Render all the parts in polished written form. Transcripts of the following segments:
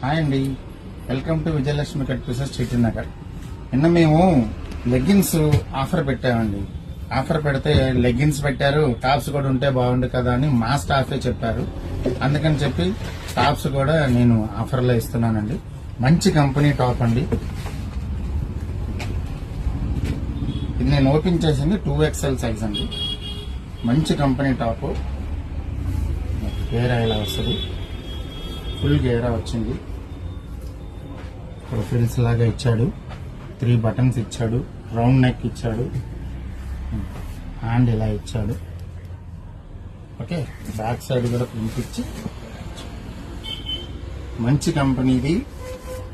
Hi అండి, welcome to Vijayalakshmi cut pieces చిట్టి నగర్. నిన్న మేము లెగ్గిన్స్ ఆఫర్ పెట్టామండి. ఆఫర్ పెడితే లెగ్గిన్స్ పెట్టారు, టాప్స్ కూడా ఉంటే బాగుండు కదా అని మా స్టాఫే చెప్పారు. అందుకని చెప్పి టాప్స్ కూడా నేను ఆఫర్లో ఇస్తున్నానండి. మంచి కంపెనీ టాప్ అండి. ఇది నేను ఓపెన్ చేసింది 2XL సైజ్ అండి. మంచి కంపెనీ టాప్. గేరా ఇలా వస్తుంది, ఫుల్ గేరా వచ్చింది. ఇక్కడ ఫ్రిల్స్ లాగా ఇచ్చాడు, 3 బటన్స్ ఇచ్చాడు, రౌండ్ నెక్ ఇచ్చాడు, హ్యాండ్ ఇలా ఇచ్చాడు. ఓకే, బ్యాక్ సైడ్ కూడా ప్రింట్ ఇచ్చి మంచి కంపెనీది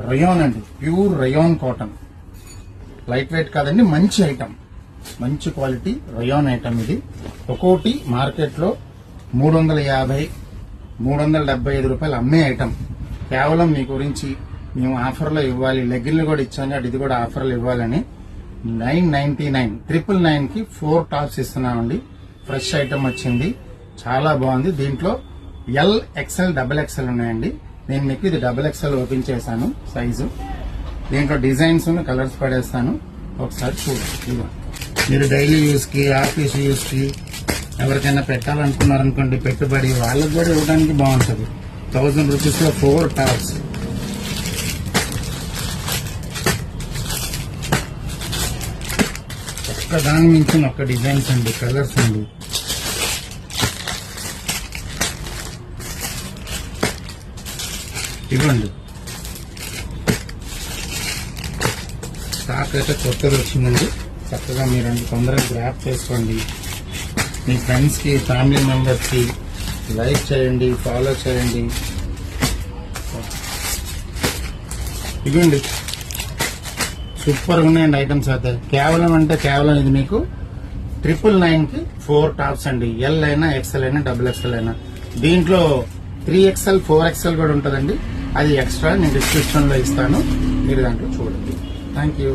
రయోన్ అండి. Pure rayon cotton, light weight కాదండి, మంచి ఐటమ్, మంచి క్వాలిటీ రయోన్ ఐటమ్. ఇది ఒక్కోటి మార్కెట్లో 350-375 రూపాయలు అమ్మే ఐటమ్. కేవలం మీ గురించి మేము ఆఫర్లో ఇవ్వాలి. లెగ్గిన్లు కూడా ఇచ్చాను, ఇది కూడా ఆఫర్లు ఇవ్వాలని 999 999కి 4 టాప్స్ ఇస్తున్నామండి. ఫ్రెష్ ఐటమ్ వచ్చింది, చాలా బాగుంది. దీంట్లో LXL, XXL ఉన్నాయండి. నేను మీకు ఇది XXL ఓపెన్ చేశాను సైజు. దీంట్లో డిజైన్స్ కలర్స్ పడేస్తాను, ఒకసారి చూడండి. మీరు డైలీ యూస్ కి, ఆఫీస్ యూస్ కి, ఎవరికైనా పెట్టాలనుకున్నారనుకోండి పెట్టుబడి, వాళ్ళకి కూడా ఇవ్వడానికి బాగుంటుంది. 1000 రూపీస్ లో 4 టాప్స్. ఒక్క దాని మించిన ఒక్క డిజైన్స్ అండి, కలర్స్ అండి. ఇవ్వండి, స్టాక్ అయితే కొత్తది వచ్చిందండి. చక్కగా మీరు తొందరగా గ్రాప్ చేసుకోండి. మీ ఫ్రెండ్స్ కి, ఫ్యామిలీ మెంబర్స్ కి లైక్ చేయండి, ఫాలో చేయండి. ఇవ్వండి, సూపర్ ఉన్నాయండి ఐటమ్స్ అయితే. కేవలం ఇది మీకు 999కి 4 టాప్స్ అండి. L అయినా, XL అయినా, XXL అయినా. దీంట్లో 3XL, 4XL కూడా ఉంటుందండి. అది ఎక్స్ట్రా నేను డిస్క్రిప్షన్ లో ఇస్తాను, మీరు దాంట్లో చూడండి. Thank you.